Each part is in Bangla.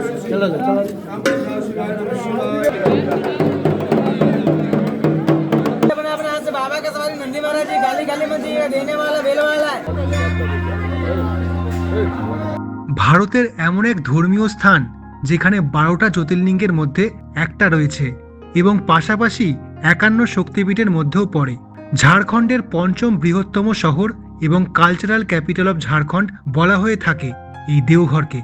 चलो चलो बाबा के सवारी नंदी महाराज जी गाली गाली मत दिए देने वाला बेल वाला है। ভারতের এমন এক ধর্মীয় স্থান যেখানে 12টা জ্যোতির্লিঙ্গের মধ্যে একটা রয়েছে এবং পাশাপাশি 51 শক্তিপীঠের মধ্যেও পড়ে। ঝাড়খণ্ডের পঞ্চম বৃহত্তম শহর এবং কালচারাল ক্যাপিটাল অফ ঝাড়খণ্ড বলা হয়ে থাকে এই দেওঘরকে।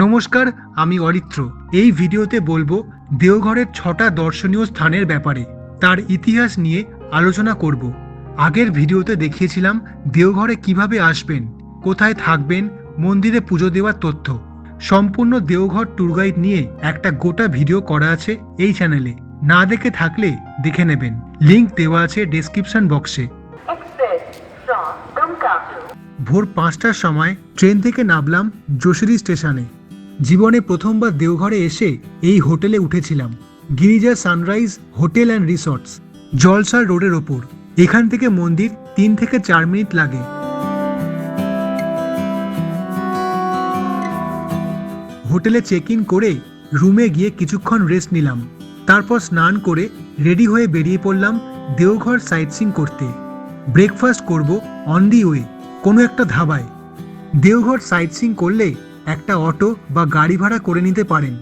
নমস্কার, আমি অরিত্র। এই ভিডিওতে বলবো দেওঘরের 6টা দর্শনীয় স্থানের ব্যাপারে, তার ইতিহাস নিয়ে আলোচনা করব। আগের ভিডিওতে দেখিয়েছিলাম দেওঘরে কিভাবে আসবেন, কোথায় থাকবেন, মন্দিরে পুজো দেওয়ার তথ্য। সম্পূর্ণ দেওঘর ট্যুর গাইড নিয়ে একটা গোটা ভিডিও করা আছে এই চ্যানেলে, না দেখে থাকলে দেখে নেবেন। লিংক দেওয়া আছে ডেসক্রিপশন বক্সে। ভোর 5টার সময় ট্রেন থেকে নামলাম যশোরী স্টেশনে। জীবনে প্রথমবার দেওঘরে এসে এই হোটেলে উঠেছিলাম, Girija sunrise hotel and resorts, জলসার রোডের ওপর। এখান থেকে মন্দির 3 থেকে 4 মিনিট লাগে। হোটেলে চেক ইন করে রুমে গিয়ে কিছুক্ষণ রেস্ট নিলাম, তারপর স্নান করে রেডি হয়ে বেরিয়ে পড়লাম দেওঘর সাইট সিইং করতে। ব্রেকফাস্ট করব অন দি ওয়ে কোনো একটা ধাবায়। দেওঘর সাইট সিইং করলে একটা অটো বা গাড়ি ভাড়া করে নিতে পারেন।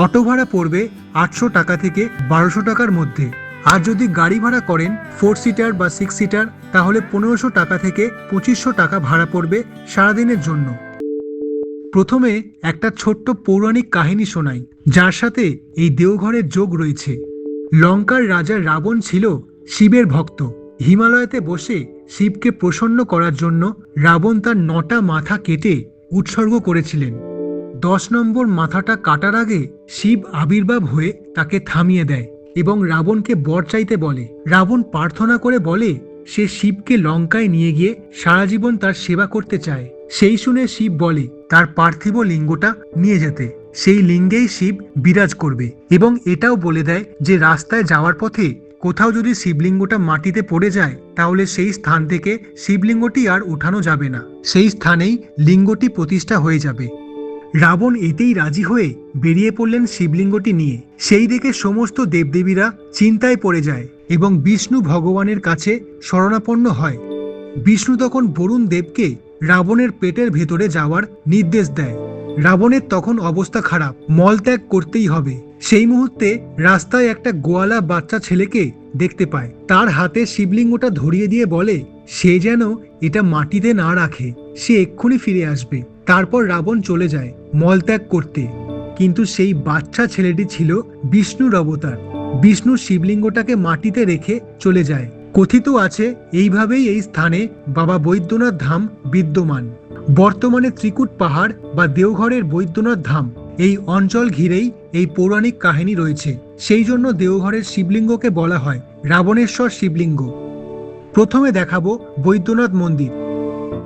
অটো ভাড়া পড়বে 800 টাকা থেকে 1200 টাকার মধ্যে, আর যদি গাড়ি ভাড়া করেন 4 সিটার বা 6 সিটার তাহলে 1500 টাকা থেকে 2500 টাকা ভাড়া পড়বে সারাদিনের জন্য। প্রথমে একটা ছোট্ট পৌরাণিক কাহিনী শোনাই, যার সাথে এই দেওঘরের যোগ রয়েছে। লঙ্কার রাজা রাবণ ছিল শিবের ভক্ত। হিমালয়তে বসে শিবকে প্রসন্ন করার জন্য রাবণ তার 9টা মাথা কেটে উৎসর্গ করেছিলেন। 10 নম্বর মাথাটা কাটার আগে শিব আবির্ভাব হয়ে তাকে থামিয়ে দেয় এবং রাবণকে বর চাইতে বলে। রাবণ প্রার্থনা করে বলে সে শিবকে লঙ্কায় নিয়ে গিয়ে সারা জীবন তার সেবা করতে চায়। সেই শুনে শিব বলে তার পার্থিব লিঙ্গটা নিয়ে যেতে। সেই লিঙ্গেই শিব বিরাজ করবে এবং এটাও বলে দেয় যে রাস্তায় যাওয়ার পথে কোথাও যদি শিবলিঙ্গটা মাটিতে পড়ে যায় তাহলে সেই স্থান থেকে শিবলিঙ্গটি আর উঠানো যাবে না, সেই স্থানেই লিঙ্গটি প্রতিষ্ঠা হয়ে যাবে। রাবণ এতেই রাজি হয়ে বেরিয়ে পড়লেন শিবলিঙ্গটি নিয়ে। সেই দেখে সমস্ত দেবদেবীরা চিন্তায় পড়ে যায় এবং বিষ্ণু ভগবানের কাছে শরণাপন্ন হয়। বিষ্ণু তখন বরুণ দেবকে রাবণের পেটের ভেতরে যাওয়ার নির্দেশ দেয়। রাবণের তখন অবস্থা খারাপ, মলত্যাগ করতেই হবে। সেই মুহূর্তে রাস্তায় একটা গোয়ালা বাচ্চা ছেলেকে দেখতে পায়। তার হাতে শিবলিঙ্গটা ধরিয়ে দিয়ে বলে সে যেন এটা মাটিতে না রাখে, সে এক্ষুনি ফিরে আসবে। তারপর রাবণ চলে যায় মলত্যাগ করতে, কিন্তু সেই বাচ্চা ছেলেটি ছিল বিষ্ণুর অবতার। বিষ্ণু শিবলিঙ্গটাকে মাটিতে রেখে চলে যায়। কথিত আছে এইভাবেই এই স্থানে বাবা বৈদ্যনাথ ধাম বিদ্যমান। বর্তমানে ত্রিকুট পাহাড় বা দেওঘরের বৈদ্যনাথ ধাম এই অঞ্চল ঘিরেই এই পৌরাণিক কাহিনী রয়েছে। সেই জন্য দেওঘরের শিবলিঙ্গকে বলা হয় রাবণেশ্বর শিবলিঙ্গ। প্রথমে দেখাবো বৈদ্যনাথ মন্দির।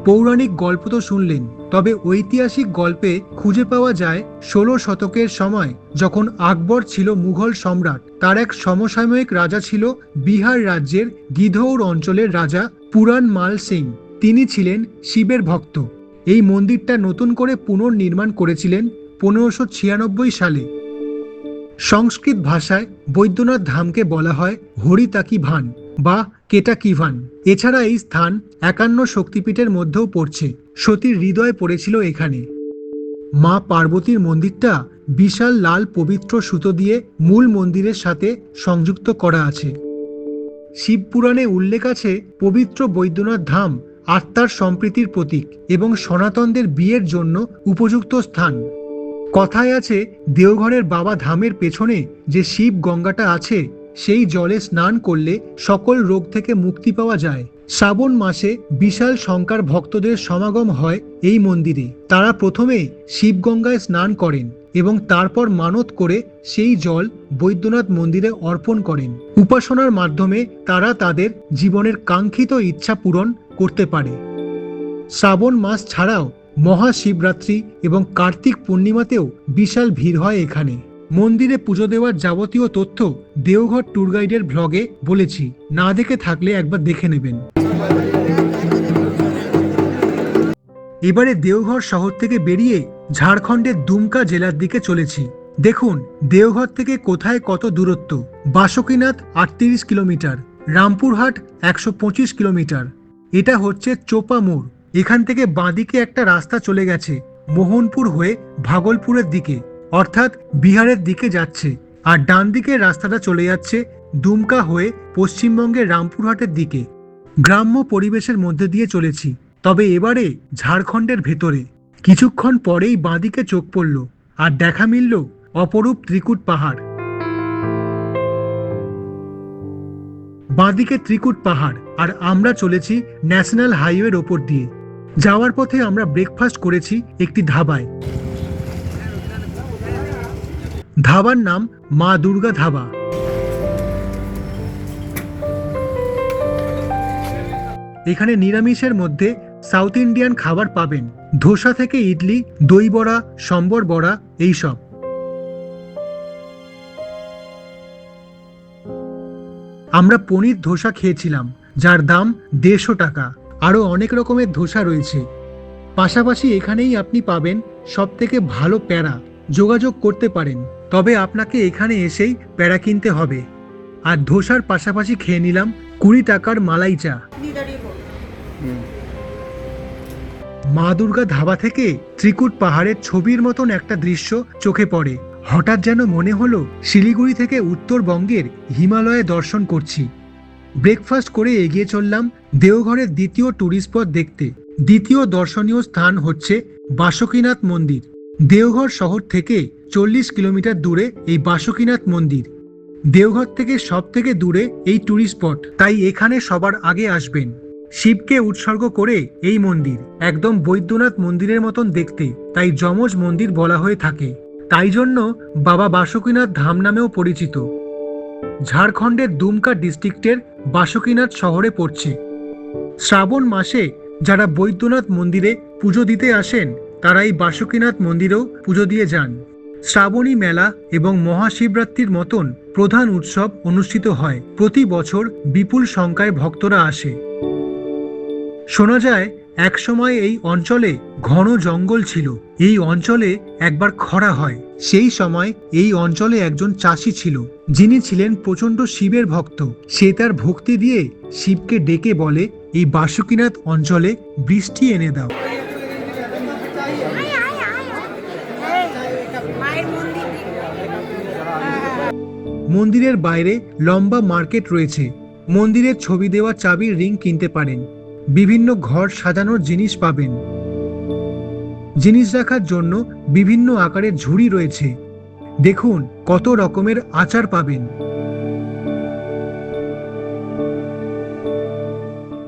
পৌরাণিক গল্প তো শুনলেন, তবে ঐতিহাসিক গল্পে খুঁজে পাওয়া যায় 16 শতকের সময় যখন আকবর ছিল মুঘল সম্রাট, তার এক সমসাময়িক রাজা ছিল বিহার রাজ্যের গিধৌর অঞ্চলের রাজা পুরাণ মাল সিং। তিনি ছিলেন শিবের ভক্ত। এই মন্দিরটা নতুন করে পুনর্নির্মাণ করেছিলেন 1596 সালে। সংস্কৃত ভাষায় বৈদ্যনাথ ধামকে বলা হয় হরিতাকি ভান বা কেটাকিভান। এছাড়া এই স্থান 51 শক্তিপীঠের মধ্যেও পড়ছে। সতীর হৃদয় পড়েছিল এখানে। মা পার্বতীর মন্দিরটা বিশাল লাল পবিত্র সুতো দিয়ে মূল মন্দিরের সাথে সংযুক্ত করা আছে। শিবপুরাণে উল্লেখ আছে পবিত্র বৈদ্যনাথ ধাম আত্মার সম্প্রীতির প্রতীক এবং সনাতনদের বিয়ের জন্য উপযুক্ত স্থান। কথায় আছে দেওঘরের বাবা ধামের পেছনে যে শিব গঙ্গাটা আছে সেই জলে স্নান করলে সকল রোগ থেকে মুক্তি পাওয়া যায়। শ্রাবণ মাসে বিশাল সংখ্যার ভক্তদের সমাগম হয় এই মন্দিরে। তারা প্রথমে শিবগঙ্গায় স্নান করেন এবং তারপর মানত করে সেই জল বৈদ্যনাথ মন্দিরে অর্পণ করেন। উপাসনার মাধ্যমে তারা তাদের জীবনের কাঙ্ক্ষিত ইচ্ছা পূরণ করতে পারে। শ্রাবণ মাস ছাড়াও মহাশিবরাত্রি এবং কার্তিক পূর্ণিমাতেও বিশাল ভিড় হয় এখানে। মন্দিরে পুজো দেওয়ার যাবতীয় তথ্য দেওঘর ট্যুর গাইডের ব্লগে বলেছি, না দেখে থাকলে একবার দেখে নেবেন। এবারে দেওঘর শহর থেকে বেরিয়ে ঝাড়খণ্ডের দুমকা জেলার দিকে চলেছি। দেখুন দেওঘর থেকে কোথায় কত দূরত্ব। Basukinath 38 kilometre, Rampurhat 125 kilometre. এটা হচ্ছে চোপা মোড়। এখান থেকে বাঁদিকে একটা রাস্তা চলে গেছে মোহনপুর হয়ে ভাগলপুরের দিকে, অর্থাৎ বিহারের দিকে যাচ্ছে। আর ডান দিকের রাস্তাটা চলে যাচ্ছে দুমকা হয়ে পশ্চিমবঙ্গের রামপুরহাটের দিকে। গ্রাম্য পরিবেশের মধ্যে দিয়ে চলেছি, তবে এবারে ঝাড়খণ্ডের ভেতরে। কিছুক্ষণ পরেই বাঁদিকে চোখ পড়ল আর দেখা মিলল অপরূপ ত্রিকুট পাহাড়। বাঁদিকে ত্রিকুট পাহাড়, আর আমরা চলেছি ন্যাশনাল হাইওয়ের ওপর দিয়ে। যাওয়ার পথে আমরা ব্রেকফাস্ট করেছি একটি ধাবায়। ধাবার নাম মা দুর্গা ধাবা। এখানে নিরামিষের মধ্যে সাউথ ইন্ডিয়ান খাবার পাবেন, ধোসা থেকে ইডলি, দই বড়া, সম্বর বড়া, এইসব। আমরা পনির ধোসা খেয়েছিলাম, যার দাম 150 টাকা। আরো অনেক রকমের ধোসা রয়েছে। পাশাপাশি এখানেই আপনি পাবেন সব থেকে ভালো প্যারা। যোগাযোগ করতে পারেন, তবে আপনাকে এখানে এসেই প্যারা কিনতে হবে। আর ধোসার পাশাপাশি খেয়ে নিলাম 20 টাকার মালাই চা। মা দুর্গা ধাবা থেকে ত্রিকুট পাহাড়ের ছবির মতন একটা দৃশ্য চোখে পড়ে। হঠাৎ যেন মনে হলো শিলিগুড়ি থেকে উত্তরবঙ্গের হিমালয়ে দর্শন করছি। ব্রেকফাস্ট করে এগিয়ে চললাম দেওঘরের দ্বিতীয় ট্যুরিস্ট স্পট দেখতে। দ্বিতীয় দর্শনীয় স্থান হচ্ছে বাসুকীনাথ মন্দির। দেওঘর শহর থেকে 40 কিলোমিটার দূরে এই বাসুকীনাথ মন্দির। দেওঘর থেকে সব থেকে দূরে এই ট্যুরিস্ট স্পট, তাই এখানে সবার আগে আসবেন। শিবকে উৎসর্গ করে এই মন্দির, একদম বৈদ্যনাথ মন্দিরের মতন দেখতে, তাই যমজ মন্দির বলা হয়ে থাকে। তাই জন্য বাবা বাসুকীনাথ ধাম নামেও পরিচিত। ঝাড়খণ্ডের দুমকা ডিস্ট্রিক্টের বাসুকীনাথ শহরে পড়ছে। শ্রাবণ মাসে যারা বৈদ্যনাথ মন্দিরে পুজো দিতে আসেন, তারা এই বাসুকীনাথ মন্দিরেও পুজো দিয়ে যান। শ্রাবণী মেলা এবং মহাশিবরাত্রির মতন প্রধান উৎসব অনুষ্ঠিত হয়। প্রতি বছর বিপুল সংখ্যায় ভক্তরা আসে। শোনা যায় একসময় এই অঞ্চলে ঘন জঙ্গল ছিল। এই অঞ্চলে একবার খরা হয়। সেই সময় এই অঞ্চলে একজন চাষি ছিল, যিনি ছিলেন প্রচন্ড শিবের ভক্ত। সে তার ভক্তি দিয়ে শিবকে ডেকে বলে, এই বাসুকীনাথ অঞ্চলে বৃষ্টি এনে দাও। মন্দিরের বাইরে লম্বা মার্কেট রয়েছে। মন্দিরের ছবি দেওয়া চাবির রিং কিনতে পারেন। বিভিন্ন ঘর সাজানোর জিনিস পাবেন। জিনিস রাখার জন্য বিভিন্ন আকারের ঝুড়ি রয়েছে। দেখুন কত রকমের আচার পাবেন।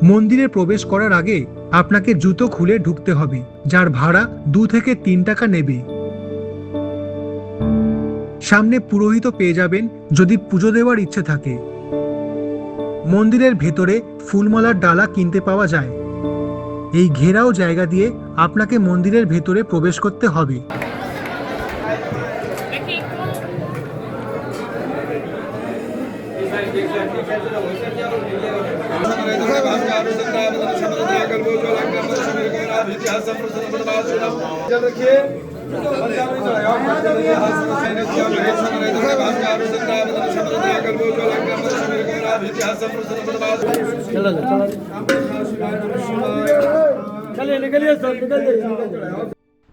মন্দিরে প্রবেশ করার আগে আপনাকে জুতো খুলে ঢুকতে হবে, যার ভাড়া 2 থেকে 3 টাকা নেবে। সামনে পুরোহিত পেয়ে যাবেন যদি পুজো দেওয়ার ইচ্ছে থাকে। মন্দিরের ভেতরে ফুলমালার ডালা কিনতে পাওয়া যায়। এই ঘেরাও জায়গা দিয়ে আপনাকে মন্দিরের ভেতরে প্রবেশ করতে হবে।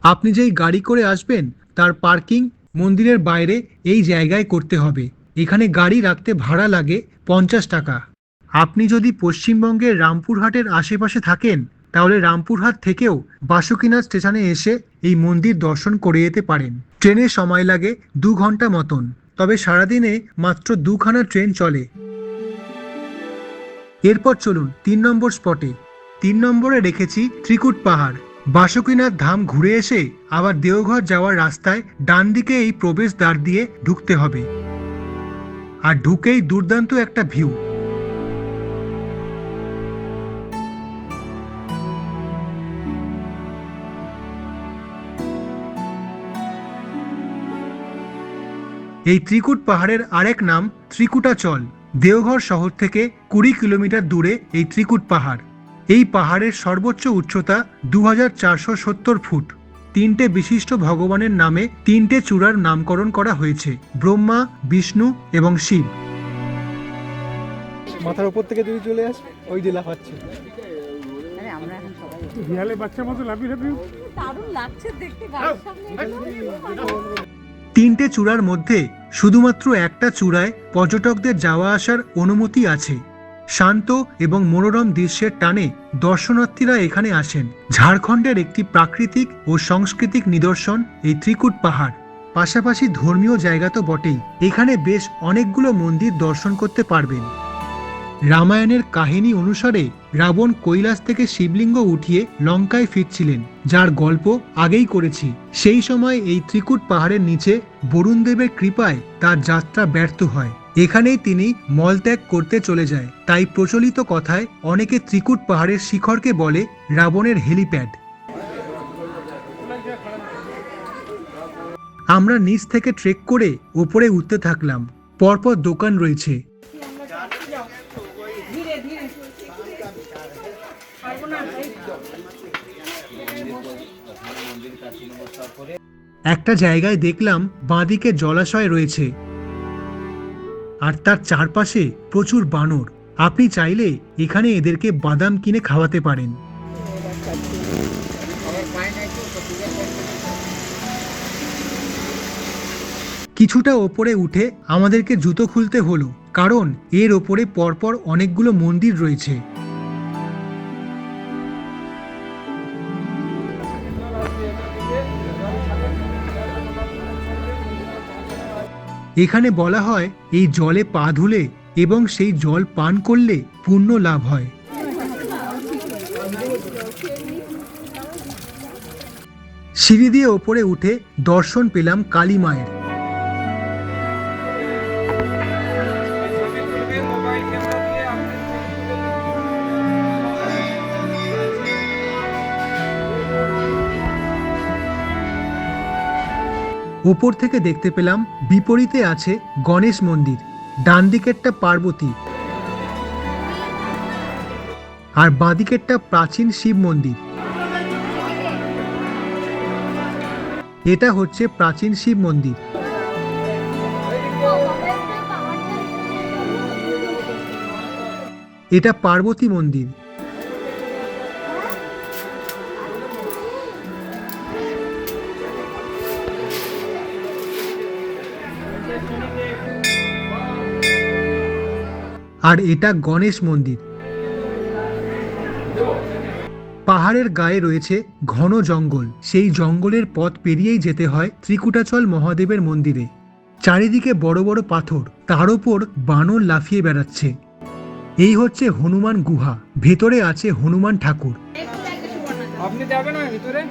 আপনি যেই গাড়ি করে আসবেন তার পার্কিং মন্দিরের বাইরে এই জায়গায় করতে হবে। এখানে গাড়ি রাখতে ভাড়া লাগে 50 টাকা। আপনি যদি পশ্চিমবঙ্গের রামপুরহাটের আশেপাশে থাকেন, তাহলে রামপুরহাট থেকেও বাসুকীনাথ স্টেশনে এসে এই মন্দির দর্শন করে যেতে পারেন। ট্রেনে সময় লাগে 2 ঘন্টা মতন, তবে সারাদিনে মাত্র 2খানা ট্রেন চলে। এরপর চলুন 3 নম্বর স্পটে। 3 নম্বরে রেখেছি ত্রিকুট পাহাড়। বাসুকীনাথ ধাম ঘুরে এসে আবার দেওঘর যাওয়ার রাস্তায় ডান দিকে এই প্রবেশ দ্বার দিয়ে ঢুকতে হবে। আর ঢুকেই দুর্দান্ত একটা ভিউ। এই ত্রিকুট পাহাড়ের আরেক নাম ত্রিকুটাচল। দেওঘর শহর থেকে 20 কিলোমিটার দূরে এই ত্রিকুট পাহাড়। এই পাহাড়ের সর্বোচ্চ উচ্চতা 2470 ফুট। তিনটে বিশিষ্ট ভগবানের নামে তিনটে চূড়ার নামকরণ করা হয়েছে: ব্রহ্মা, বিষ্ণু এবং শিব। মাথার উপর থেকে যদি চলে আস, ওই যে লাফাচ্ছে। আরে আমরা এখন সবাই বিড়ালে বাচ্চার মতো লাফিয়ে লাফিয়ে দারুণ লাগছে দেখতে গাড়ির সামনে। তিনটে চূড়ার মধ্যে শুধুমাত্র একটা চূড়ায় পর্যটকদের যাওয়া আসার অনুমতি আছে। শান্ত এবং মনোরম দৃশ্যের টানে দর্শনার্থীরা এখানে আসেন। ঝাড়খণ্ডের একটি প্রাকৃতিক ও সাংস্কৃতিক নিদর্শন এই ত্রিকুট পাহাড়। পাশাপাশি ধর্মীয় জায়গা তো বটেই, এখানে বেশ অনেকগুলো মন্দির দর্শন করতে পারবেন। রামায়ণের কাহিনী অনুসারে রাবণ কৈলাস থেকে শিবলিঙ্গ উঠিয়ে লঙ্কায় ফিরছিলেন, যার গল্প আগেই করেছি। সেই সময় এই ত্রিকুট পাহাড়ের নিচে বরুণদেবের কৃপায় তার যাত্রা ব্যর্থ হয়। এখানেই তিনি মলত্যাগ করতে চলে যায়। তাই প্রচলিত কথায় অনেকে ত্রিকুট পাহাড়ের শিখরকে বলে রাবণের হেলিপ্যাড। আমরা নিচ থেকে ট্রেক করে উপরে উঠতে থাকলাম। পরপর দোকান রয়েছে। একটা জায়গায় দেখলাম বাঁদিকে জলাশয় রয়েছে আর তার চারপাশে প্রচুর বানর। আপনি চাইলে এখানে এদেরকে বাদাম কিনে খাওয়াতে পারেন। কিছুটা ওপরে উঠে আমাদেরকে জুতো খুলতে হলো, কারণ এর ওপরে পরপর অনেকগুলো মন্দির রয়েছে। এখানে বলা হয় এই জলে পা ধুলে এবং সেই জল পান করলে পুণ্য লাভ হয়। সিঁড়ি দিয়ে ওপরে উঠে দর্শন পেলাম কালী মায়ের। উপর থেকে দেখতে পেলাম বিপরীতে আছে গণেশ মন্দির, ডান দিকেরটা পার্বতী আর বাঁ দিকেরটা প্রাচীন শিব মন্দির। এটা হচ্ছে প্রাচীন শিব মন্দির। এটা পার্বতী মন্দির। আর এটা গণেশ মন্দির। পাহাড়ের গায়ে রয়েছে ঘন জঙ্গল। সেই জঙ্গলের পথ পেরিয়েই যেতে হয় ত্রিকুটাচল মহাদেবের মন্দিরে। চারিদিকে বড় বড় পাথর, তার উপর বানর লাফিয়ে বেড়াচ্ছে। এই হচ্ছে হনুমান গুহা। ভেতরে আছে হনুমান ঠাকুর। আপনি যাবেন না ভিতরে?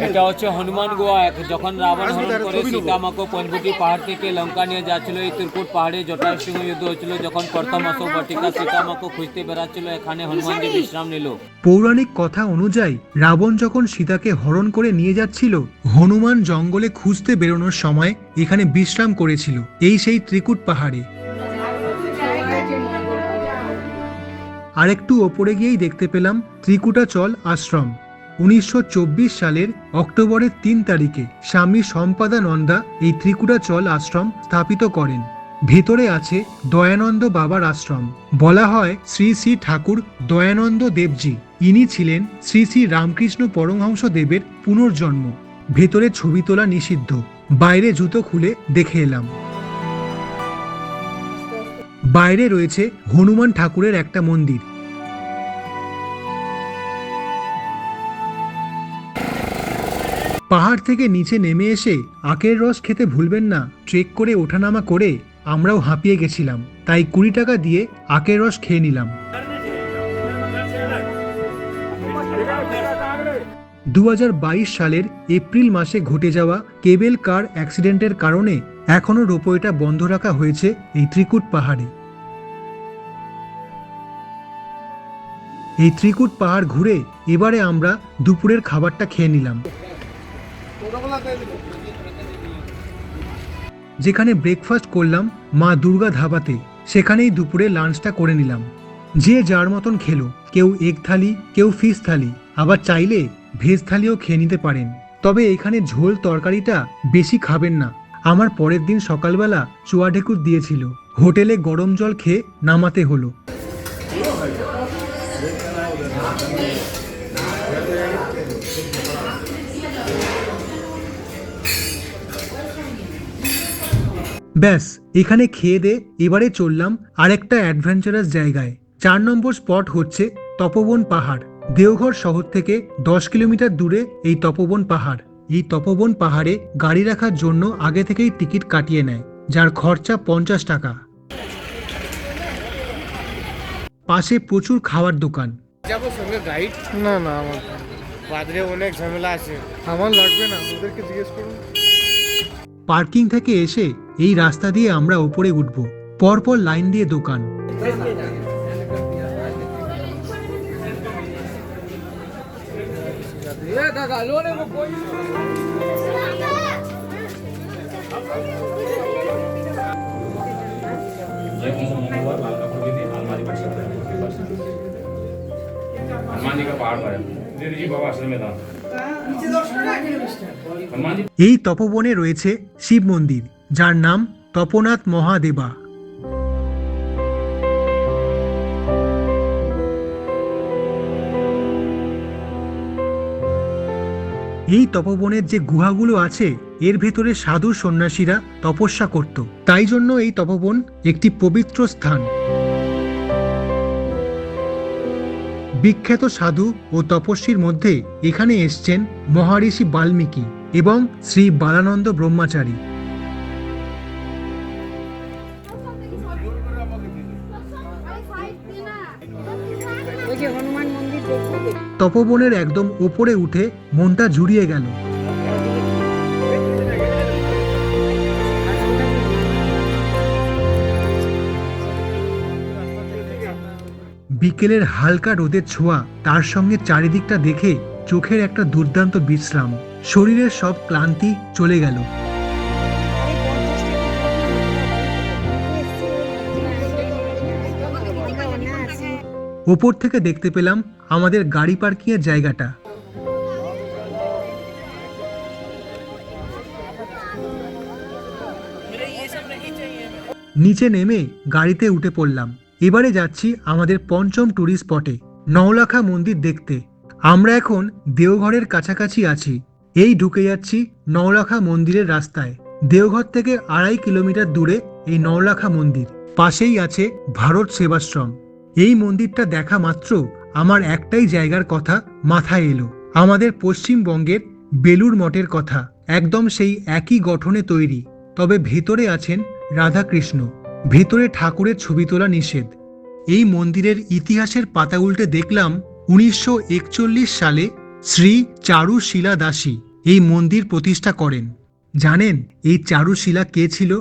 এটা হচ্ছে হনুমান গুহা। যখন রাবণ হরণ করে সীতামাকে পঞ্চবটি পাহাড় থেকে লঙ্কা নিয়ে যাচ্ছিল, এই ত্রিকুট পাহাড়ে জটায়ুর যুদ্ধ হচ্ছিল। যখন প্রথম অশোক বাটিকা সীতামাকে খুঁজতে বেড়াচ্ছিল, এখানে হনুমানজি বিশ্রাম নিল। পৌরাণিক কথা অনুযায়ী রাবণ যখন সীতাকে হরণ করে নিয়ে যাচ্ছিল, হনুমান জঙ্গলে খুঁজতে বেরোনোর সময় এখানে বিশ্রাম করেছিল, এই সেই ত্রিকুট পাহাড়ে। আরেকটু ওপরে গিয়েই দেখতে পেলাম ত্রিকুটাচল আশ্রম। 1924 সালের অক্টোবরের 3 তারিখে স্বামী সম্পাদানন্দা এই ত্রিকুটাচল আশ্রম স্থাপিত করেন। ভেতরে আছে দয়ানন্দ বাবার আশ্রম। বলা হয় শ্রী শ্রী ঠাকুর দয়ানন্দ দেবজি, ইনি ছিলেন শ্রী শ্রী রামকৃষ্ণ পরমহংস দেবের পুনর্জন্ম। ভেতরে ছবি তোলা নিষিদ্ধ। বাইরে জুতো খুলে দেখে এলাম। বাইরে রয়েছে হনুমান ঠাকুরের একটা মন্দির। পাহাড় থেকে নিচে নেমে এসে আখের রস খেতে ভুলবেন না। ট্রেক করে ওঠানামা করে আমরাও হাঁপিয়ে গেছিলাম, তাই 20 টাকা দিয়ে আখের রস খেয়ে নিলাম। 2022 সালের এপ্রিল মাসে ঘটে যাওয়া কেবল কার অ্যাক্সিডেন্টের কারণে এখনো রোপওয়েটা বন্ধ রাখা হয়েছে এই ত্রিকুট পাহাড়ে। এই ত্রিকুট পাহাড় ঘুরে এবারে আমরা দুপুরের খাবারটা খেয়ে নিলাম। যেখানে ব্রেকফাস্ট করলাম মা দুর্গা ধাবাতে, সেখানেই দুপুরে লাঞ্চটা করে নিলাম। যে যার মতন খেলো, কেউ এগ থালি, কেউ ফিশ থালি, আবার চাইলে ভেজ থালিও খেয়ে নিতে পারেন। তবে এখানে ঝোল তরকারিটা বেশি খাবেন না। আমার পরের দিন সকালবেলা চোয়া ঢেকুর দিয়েছিল, হোটেলে গরম জল খেয়ে নামাতে হলো। ব্যাস এখানে খেয়ে দে এবারে চললাম আরেকটা অ্যাডভেঞ্চারাস জায়গায়। 4 নম্বর স্পট হচ্ছে তপোবন পাহাড়। দেওঘর শহর থেকে 10 কিলোমিটার দূরে এই তপোবন পাহাড়। এই তপোবন পাহাড়ে গাড়ি রাখার জন্য আগে থেকেই টিকিট কাটিয়ে নেয়, যার খরচা 50 টাকা। পাশে প্রচুর খাওয়ার দোকান। যাবো সঙ্গে গাইড? না না, আমার বাদরে অনেক ঝামেলা আছে, আমার লাগবে না, ওদেরকে জিজ্ঞেস করুন। পার্কিং থেকে এসে এই রাস্তা দিয়ে আমরা উপরে উঠব। পরপর লাইন দিয়ে দোকান। এই তপবনে রয়েছে শিব মন্দির, যার নাম তপোনাথ মহাদেবা। এই তপবনের যে গুহাগুলো আছে এর ভেতরে সাধু সন্ন্যাসীরা তপস্যা করত, তাই জন্য এই তপবন একটি পবিত্র স্থান। বিখ্যাত সাধু ও তপস্বীর মধ্যে এখানে এসছেন মহারিষি বাল্মীকি এবং শ্রী বালানন্দ ব্রহ্মচারী। ওই যে হনুমান মন্দির দেখতে তপবনের একদম ওপরে উঠে মনটা জুড়িয়ে গেল। বিকেলের হালকা রোদের ছোঁয়া, তার সঙ্গে চারিদিকটা দেখে চোখের একটা দুর্দান্ত বিশ্রাম, শরীরের সব ক্লান্তি চলে গেল। ওপর থেকে দেখতে পেলাম আমাদের গাড়ি পার্কিংয়ের জায়গাটা। নিচে নেমে গাড়িতে উঠে পড়লাম। এবারে যাচ্ছি আমাদের পঞ্চম ট্যুরিস্ট স্পটে, নওলাখা মন্দির দেখতে। আমরা এখন দেওঘরের কাছাকাছি আছি। এই ঢুকে যাচ্ছি নওলাখা মন্দিরের রাস্তায়। দেওঘর থেকে 2.5 কিলোমিটার দূরে এই নওলাখা মন্দির। পাশেই আছে ভারত সেবাশ্রম। এই মন্দিরটা দেখা মাত্র আমার একটাই জায়গার কথা মাথায় এলো, আমাদের পশ্চিমবঙ্গের বেলুড় মঠের কথা। একদম সেই একই গঠনে তৈরি, তবে ভেতরে আছেন রাধাকৃষ্ণ। ভেতরে ঠাকুরের ছবি তোলা নিষেধ। এই মন্দিরের ইতিহাসের পাতা উল্টে দেখলাম 1941 সালে শ্রী চারুশীলা দাসী এই মন্দির প্রতিষ্ঠা করেন। জানেন এই চারুশীলা কে ছিল?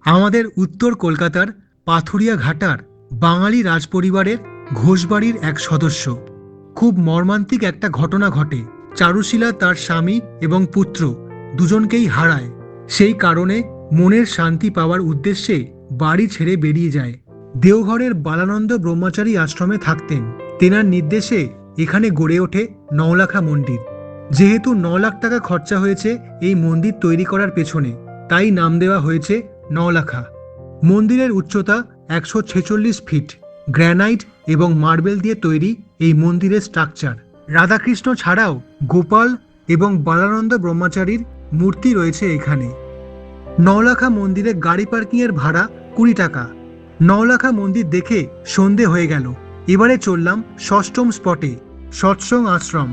আমাদের উত্তর কলকাতার পাথুরিয়া ঘাটার বাঙালি রাজপরিবারের ঘোষবাড়ির এক সদস্য। খুব মর্মান্তিক একটা ঘটনা ঘটে। চারুশীলা তার স্বামী এবং পুত্র দুজনকেই হারায়। সেই কারণে মনের শান্তি পাওয়ার উদ্দেশ্যে বাড়ি ছেড়ে বেরিয়ে যায়। দেওঘরের বালানন্দ ব্রহ্মচারী আশ্রমে থাকতেন। তেনার নির্দেশে এখানে গড়ে ওঠে নওলাখা মন্দির। যেহেতু 9 লাখ টাকা খরচা হয়েছে এই মন্দির তৈরি করার পেছনে, তাই নাম দেওয়া হয়েছে নওলাখা। মন্দিরের উচ্চতা 146 ফিট। গ্রানাইট এবং মার্বেল দিয়ে তৈরি এই মন্দিরের স্ট্রাকচার। রাধাকৃষ্ণ ছাড়াও গোপাল এবং বালানন্দ ব্রহ্মচারীর মূর্তি রয়েছে এখানে। নওলাখা মন্দিরে গাড়ি পার্কিংয়ের ভাড়া 20 টাকা। নওলাখা মন্দির দেখে সন্ধে হয়ে গেল। এবারে চললাম 6ম স্পটে, সৎসং আশ্রম।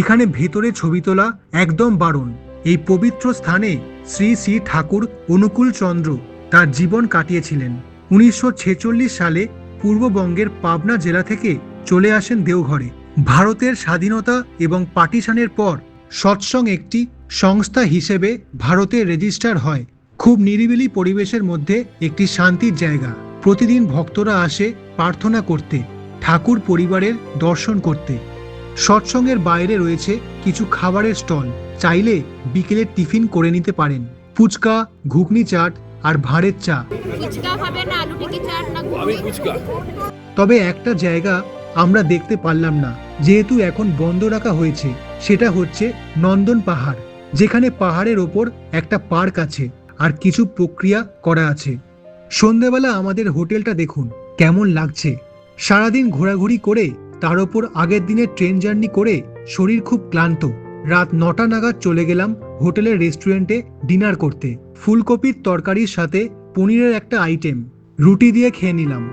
এখানে ভেতরে ছবি তোলা একদম বারণ। এই পবিত্র স্থানে শ্রী শ্রী ঠাকুর অনুকূল চন্দ্র তার জীবন কাটিয়েছিলেন। 1946 সালে পূর্ববঙ্গের পাবনা জেলা থেকে চলে আসেন দেওঘরে। ভারতের স্বাধীনতা এবং পার্টিশনের পর সৎসং একটি সংস্থা হিসেবে ভারতে রেজিস্টার হয়। খুব নিরিবিলি পরিবেশের মধ্যে একটি শান্তির জায়গা। প্রতিদিন ভক্তরা আসে প্রার্থনা করতে, ঠাকুর পরিবারের দর্শন করতে। সৎসঙ্গের বাইরে রয়েছে কিছু খাবারের স্টল, চাইলে বিকেলের টিফিন করে নিতে পারেন। ফুচকা, ঘুগনি চাট আর ভাঁড়ের চা। তবে একটা জায়গা আমরা দেখতে পারলাম না, যেহেতু এখন বন্ধ রাখা হয়েছে, সেটা হচ্ছে নন্দন পাহাড়, যেখানে পাহাড়ের ওপর একটা পার্ক আছে আর কিছু প্রক্রিয়া করা আছে। সন্ধেবেলা আমাদের হোটেলটা দেখুন কেমন লাগছে। সারাদিন ঘোরাঘুরি করে তার ওপর আগের দিনের ট্রেন জার্নি করে শরীর খুব ক্লান্ত। রাত 9টা নাগাদ চলে গেলাম হোটেলের রেস্টুরেন্টে ডিনার করতে। ফুলকপির তরকারির সাথে পনিরের একটা আইটেম, রুটি দিয়ে খেয়ে নিলাম।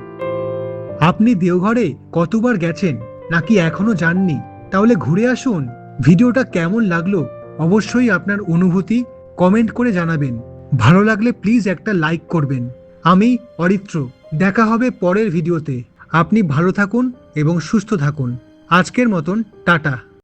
আপনি দেওঘরে কতবার গেছেন নাকি এখনো যাননি? তাহলে ঘুরে আসুন। ভিডিওটা কেমন লাগলো অবশ্যই আপনার অনুভূতি কমেন্ট করে জানাবেন। ভালো লাগলে প্লিজ একটা লাইক করবেন। আমি অরিত্র, দেখা হবে পরের ভিডিওতে। আপনি ভালো থাকুন এবং সুস্থ থাকুন। আজকের মতন টাটা।